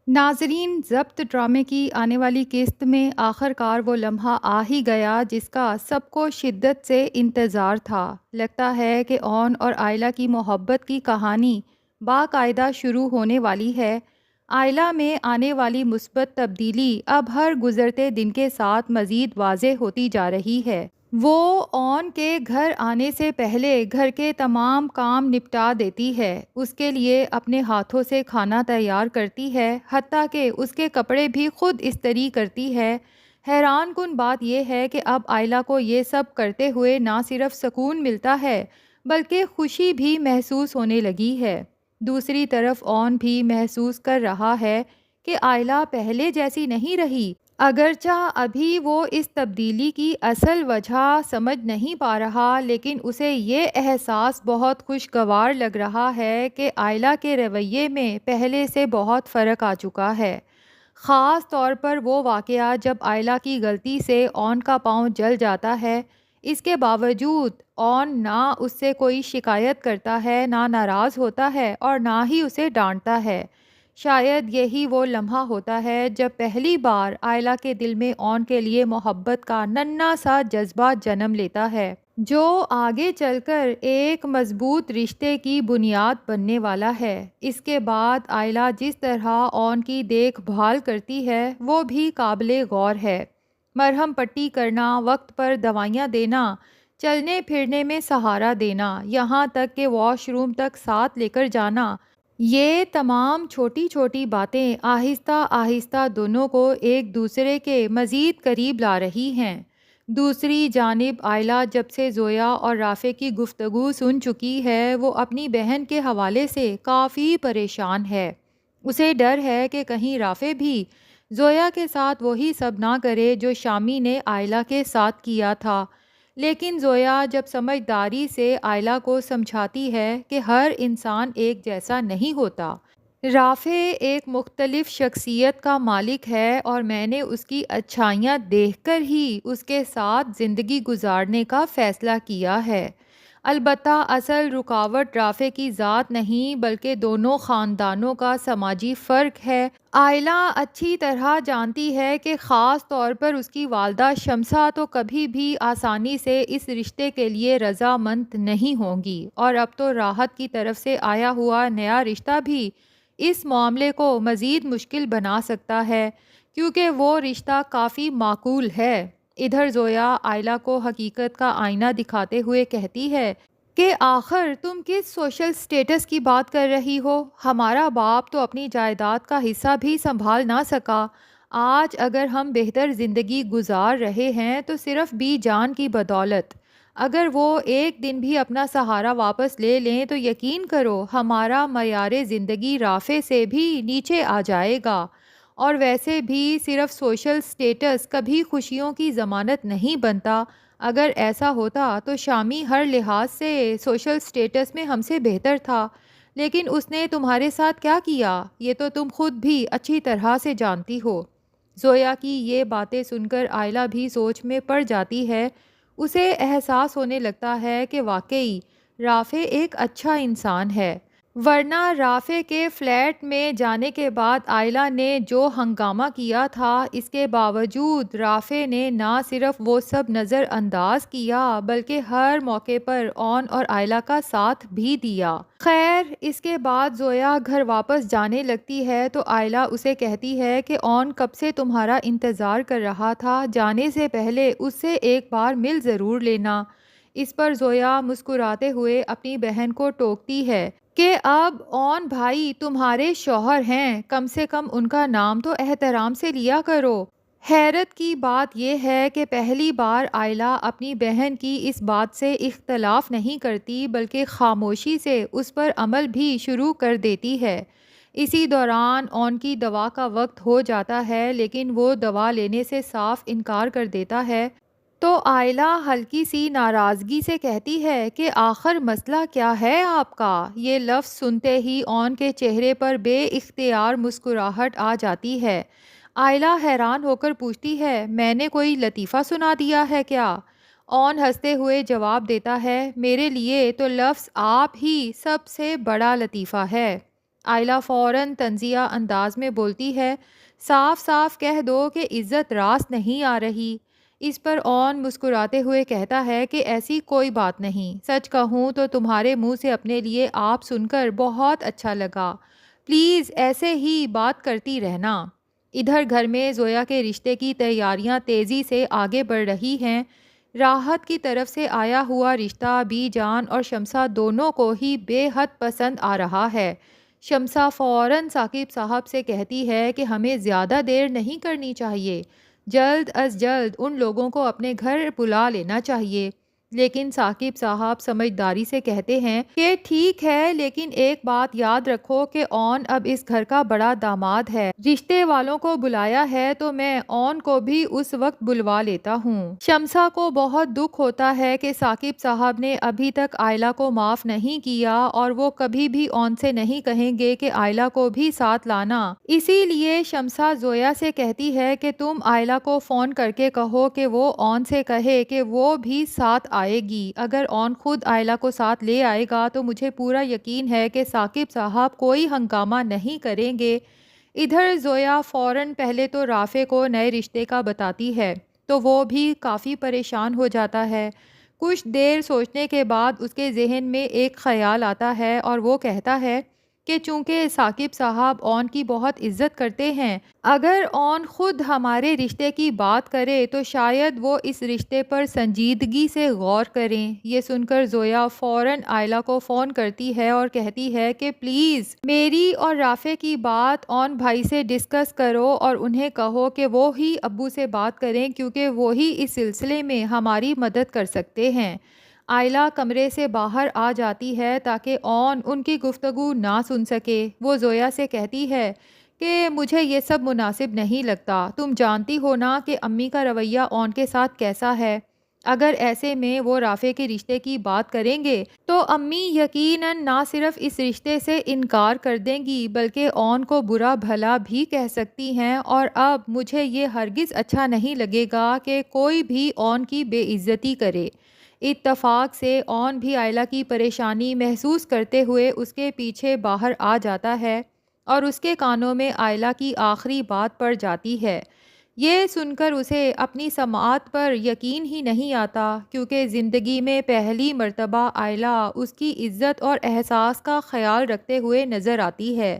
ناظرین، ضبط ڈرامے کی آنے والی قسط میں آخر کار وہ لمحہ آ ہی گیا جس کا سب کو شدت سے انتظار تھا۔ لگتا ہے کہ اون اور آئلہ کی محبت کی کہانی باقاعدہ شروع ہونے والی ہے۔ آئلہ میں آنے والی مثبت تبدیلی اب ہر گزرتے دن کے ساتھ مزید واضح ہوتی جا رہی ہے۔ وہ اون کے گھر آنے سے پہلے گھر کے تمام کام نپٹا دیتی ہے، اس کے لیے اپنے ہاتھوں سے کھانا تیار کرتی ہے، حتیٰ کہ اس کے کپڑے بھی خود استری کرتی ہے۔ حیران کن بات یہ ہے کہ اب آئلہ کو یہ سب کرتے ہوئے نہ صرف سکون ملتا ہے بلکہ خوشی بھی محسوس ہونے لگی ہے۔ دوسری طرف اون بھی محسوس کر رہا ہے کہ آئلہ پہلے جیسی نہیں رہی۔ اگرچہ ابھی وہ اس تبدیلی کی اصل وجہ سمجھ نہیں پا رہا، لیکن اسے یہ احساس بہت خوشگوار لگ رہا ہے کہ آئلہ کے رویے میں پہلے سے بہت فرق آ چکا ہے۔ خاص طور پر وہ واقعہ جب آئلہ کی غلطی سے اون کا پاؤں جل جاتا ہے۔ اس کے باوجود اون نہ اس سے کوئی شکایت کرتا ہے، نہ ناراض ہوتا ہے اور نہ ہی اسے ڈانٹتا ہے۔ شاید یہی وہ لمحہ ہوتا ہے جب پہلی بار آئلہ کے دل میں اون کے لیے محبت کا ننھا سا جذبہ جنم لیتا ہے، جو آگے چل کر ایک مضبوط رشتے کی بنیاد بننے والا ہے۔ اس کے بعد آئلہ جس طرح اون کی دیکھ بھال کرتی ہے وہ بھی قابل غور ہے۔ مرہم پٹی کرنا، وقت پر دوائیاں دینا، چلنے پھرنے میں سہارا دینا، یہاں تک کہ واش روم تک ساتھ لے کر جانا، یہ تمام چھوٹی چھوٹی باتیں آہستہ آہستہ دونوں کو ایک دوسرے کے مزید قریب لا رہی ہیں۔ دوسری جانب آئلہ جب سے زویا اور رافع کی گفتگو سن چکی ہے، وہ اپنی بہن کے حوالے سے کافی پریشان ہے۔ اسے ڈر ہے کہ کہیں رافع بھی زویا کے ساتھ وہی سب نہ کرے جو شامی نے آئلہ کے ساتھ کیا تھا۔ لیکن زویا جب سمجھداری سے آئلہ کو سمجھاتی ہے کہ ہر انسان ایک جیسا نہیں ہوتا، رافع ایک مختلف شخصیت کا مالک ہے اور میں نے اس کی اچھائیاں دیکھ کر ہی اس کے ساتھ زندگی گزارنے کا فیصلہ کیا ہے۔ البتہ اصل رکاوٹ رافع کی ذات نہیں بلکہ دونوں خاندانوں کا سماجی فرق ہے۔ آئلہ اچھی طرح جانتی ہے کہ خاص طور پر اس کی والدہ شمسہ تو کبھی بھی آسانی سے اس رشتے کے لیے رضامند نہیں ہوں گی، اور اب تو راحت کی طرف سے آیا ہوا نیا رشتہ بھی اس معاملے کو مزید مشکل بنا سکتا ہے، کیونکہ وہ رشتہ کافی معقول ہے۔ ادھر زویا آئلہ کو حقیقت کا آئینہ دکھاتے ہوئے کہتی ہے کہ آخر تم کس سوشل سٹیٹس کی بات کر رہی ہو؟ ہمارا باپ تو اپنی جائیداد کا حصہ بھی سنبھال نہ سکا۔ آج اگر ہم بہتر زندگی گزار رہے ہیں تو صرف بی جان کی بدولت۔ اگر وہ ایک دن بھی اپنا سہارا واپس لے لیں تو یقین کرو ہمارا معیار زندگی رافع سے بھی نیچے آ جائے گا۔ اور ویسے بھی صرف سوشل سٹیٹس کبھی خوشیوں کی ضمانت نہیں بنتا۔ اگر ایسا ہوتا تو شامی ہر لحاظ سے سوشل سٹیٹس میں ہم سے بہتر تھا، لیکن اس نے تمہارے ساتھ کیا کیا یہ تو تم خود بھی اچھی طرح سے جانتی ہو۔ زویا کی یہ باتیں سن کر آئلہ بھی سوچ میں پڑ جاتی ہے۔ اسے احساس ہونے لگتا ہے کہ واقعی رافع ایک اچھا انسان ہے، ورنہ رافع کے فلیٹ میں جانے کے بعد آئلہ نے جو ہنگامہ کیا تھا، اس کے باوجود رافع نے نہ صرف وہ سب نظر انداز کیا بلکہ ہر موقع پر اون اور آئلہ کا ساتھ بھی دیا۔ خیر، اس کے بعد زویا گھر واپس جانے لگتی ہے تو آئلہ اسے کہتی ہے کہ اون کب سے تمہارا انتظار کر رہا تھا، جانے سے پہلے اس سے ایک بار مل ضرور لینا۔ اس پر زویا مسکراتے ہوئے اپنی بہن کو ٹوکتی ہے کہ اب اون بھائی تمہارے شوہر ہیں، کم سے کم ان کا نام تو احترام سے لیا کرو۔ حیرت کی بات یہ ہے کہ پہلی بار آئلہ اپنی بہن کی اس بات سے اختلاف نہیں کرتی بلکہ خاموشی سے اس پر عمل بھی شروع کر دیتی ہے۔ اسی دوران اون کی دوا کا وقت ہو جاتا ہے، لیکن وہ دوا لینے سے صاف انکار کر دیتا ہے۔ تو آئلہ ہلکی سی ناراضگی سے کہتی ہے کہ آخر مسئلہ کیا ہے آپ کا؟ یہ لفظ سنتے ہی اون کے چہرے پر بے اختیار مسکراہٹ آ جاتی ہے۔ آئلہ حیران ہو کر پوچھتی ہے، میں نے کوئی لطیفہ سنا دیا ہے کیا؟ اون ہنستے ہوئے جواب دیتا ہے، میرے لیے تو لفظ آپ ہی سب سے بڑا لطیفہ ہے۔ آئلہ فوراً طنزیہ انداز میں بولتی ہے، صاف صاف کہہ دو کہ عزت راست نہیں آ رہی۔ اس پر اون مسکراتے ہوئے کہتا ہے کہ ایسی کوئی بات نہیں، سچ کہوں تو تمہارے منہ سے اپنے لیے آپ سن کر بہت اچھا لگا، پلیز ایسے ہی بات کرتی رہنا۔ ادھر گھر میں زویا کے رشتے کی تیاریاں تیزی سے آگے بڑھ رہی ہیں۔ راحت کی طرف سے آیا ہوا رشتہ بی جان اور شمسہ دونوں کو ہی بے حد پسند آ رہا ہے۔ شمسہ فوراً ثاقب صاحب سے کہتی ہے کہ ہمیں زیادہ دیر نہیں کرنی چاہیے، جلد از جلد ان لوگوں کو اپنے گھر بلا لینا چاہیے۔ لیکن ثاقب صاحب سمجھداری سے کہتے ہیں کہ ٹھیک ہے، لیکن ایک بات یاد رکھو کہ اون اب اس گھر کا بڑا داماد ہے، رشتے والوں کو بلایا ہے تو میں اون کو بھی اس وقت بلوا لیتا ہوں۔ شمسہ کو بہت دکھ ہوتا ہے کہ ثاقب صاحب نے ابھی تک آئلہ کو معاف نہیں کیا اور وہ کبھی بھی اون سے نہیں کہیں گے کہ آئلہ کو بھی ساتھ لانا۔ اسی لیے شمسہ زویا سے کہتی ہے کہ تم آئلہ کو فون کر کے کہو کہ وہ اون سے کہے کہ وہ بھی ساتھ آئے گی۔ اگر اون خود آئلہ کو ساتھ لے آئے گا تو مجھے پورا یقین ہے کہ ثاقب صاحب کوئی ہنگامہ نہیں کریں گے۔ ادھر زویا فوراً پہلے تو رافع کو نئے رشتے کا بتاتی ہے تو وہ بھی کافی پریشان ہو جاتا ہے۔ کچھ دیر سوچنے کے بعد اس کے ذہن میں ایک خیال آتا ہے اور وہ کہتا ہے کہ چونکہ ثاقب صاحب اون کی بہت عزت کرتے ہیں، اگر اون خود ہمارے رشتے کی بات کرے تو شاید وہ اس رشتے پر سنجیدگی سے غور کریں۔ یہ سن کر زویا فوراً آئلہ کو فون کرتی ہے اور کہتی ہے کہ پلیز میری اور رافع کی بات اون بھائی سے ڈسکس کرو اور انہیں کہو کہ وہ ہی ابو سے بات کریں، کیونکہ وہی اس سلسلے میں ہماری مدد کر سکتے ہیں۔ آئلہ کمرے سے باہر آ جاتی ہے تاکہ اون ان کی گفتگو نہ سن سکے۔ وہ زویا سے کہتی ہے کہ مجھے یہ سب مناسب نہیں لگتا، تم جانتی ہو نا کہ امی کا رویہ اون کے ساتھ کیسا ہے۔ اگر ایسے میں وہ رافع کے رشتے کی بات کریں گے تو امی یقیناً نہ صرف اس رشتے سے انکار کر دیں گی بلکہ اون کو برا بھلا بھی کہہ سکتی ہیں، اور اب مجھے یہ ہرگز اچھا نہیں لگے گا کہ کوئی بھی اون کی بے عزتی کرے۔ اتفاق سے اون بھی آئلہ کی پریشانی محسوس کرتے ہوئے اس کے پیچھے باہر آ جاتا ہے اور اس کے کانوں میں آئلہ کی آخری بات پڑ جاتی ہے۔ یہ سن کر اسے اپنی سماعت پر یقین ہی نہیں آتا، کیونکہ زندگی میں پہلی مرتبہ آئلہ اس کی عزت اور احساس کا خیال رکھتے ہوئے نظر آتی ہے۔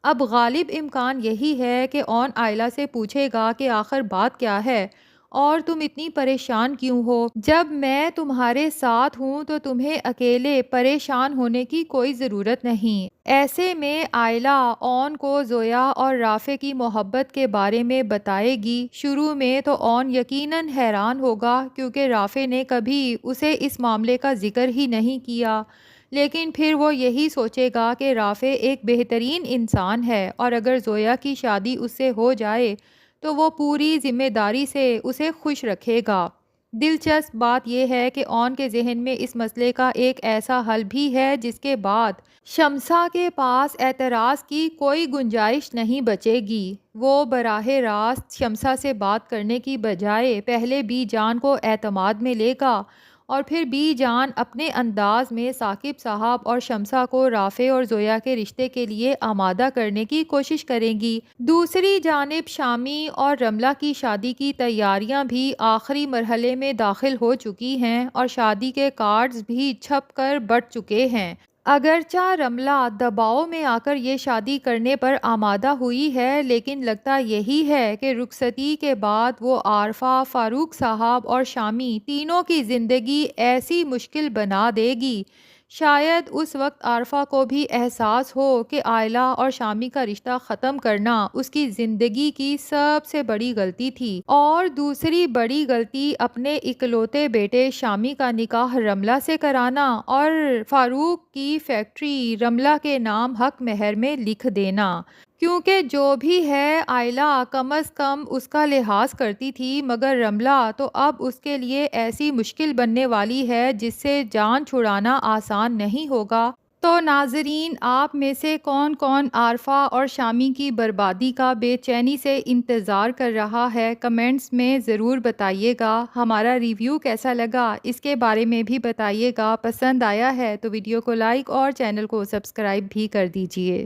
اب غالب امکان یہی ہے کہ اون آئلہ سے پوچھے گا کہ آخر بات کیا ہے اور تم اتنی پریشان کیوں ہو؟ جب میں تمہارے ساتھ ہوں تو تمہیں اکیلے پریشان ہونے کی کوئی ضرورت نہیں۔ ایسے میں آئلہ اون کو زویا اور رافع کی محبت کے بارے میں بتائے گی۔ شروع میں تو اون یقیناً حیران ہوگا کیونکہ رافع نے کبھی اسے اس معاملے کا ذکر ہی نہیں کیا، لیکن پھر وہ یہی سوچے گا کہ رافع ایک بہترین انسان ہے اور اگر زویا کی شادی اس سے ہو جائے تو وہ پوری ذمہ داری سے اسے خوش رکھے گا۔ دلچسپ بات یہ ہے کہ اون کے ذہن میں اس مسئلے کا ایک ایسا حل بھی ہے جس کے بعد شمسہ کے پاس اعتراض کی کوئی گنجائش نہیں بچے گی۔ وہ براہ راست شمسہ سے بات کرنے کی بجائے پہلے بی جان کو اعتماد میں لے گا اور پھر بی جان اپنے انداز میں ثاقب صاحب اور شمسہ کو رافع اور زویا کے رشتے کے لیے آمادہ کرنے کی کوشش کریں گی۔ دوسری جانب شامی اور رملہ کی شادی کی تیاریاں بھی آخری مرحلے میں داخل ہو چکی ہیں اور شادی کے کارڈز بھی چھپ کر بٹ چکے ہیں۔ اگرچہ رملہ دباؤ میں آ کر یہ شادی کرنے پر آمادہ ہوئی ہے، لیکن لگتا یہی ہے کہ رخصتی کے بعد وہ عارفہ، فاروق صاحب اور شامی تینوں کی زندگی ایسی مشکل بنا دے گی، شاید اس وقت عارفہ کو بھی احساس ہو کہ آئلہ اور شامی کا رشتہ ختم کرنا اس کی زندگی کی سب سے بڑی غلطی تھی، اور دوسری بڑی غلطی اپنے اکلوتے بیٹے شامی کا نکاح رملہ سے کرانا اور فاروق کی فیکٹری رملہ کے نام حق مہر میں لکھ دینا۔ کیونکہ جو بھی ہے آئلہ کم از کم اس کا لحاظ کرتی تھی، مگر رملہ تو اب اس کے لیے ایسی مشکل بننے والی ہے جس سے جان چھڑانا آسان نہیں ہوگا۔ تو ناظرین، آپ میں سے کون کون عارفہ اور شامی کی بربادی کا بے چینی سے انتظار کر رہا ہے؟ کمنٹس میں ضرور بتائیے گا۔ ہمارا ریویو کیسا لگا اس کے بارے میں بھی بتائیے گا۔ پسند آیا ہے تو ویڈیو کو لائک اور چینل کو سبسکرائب بھی کر دیجیے۔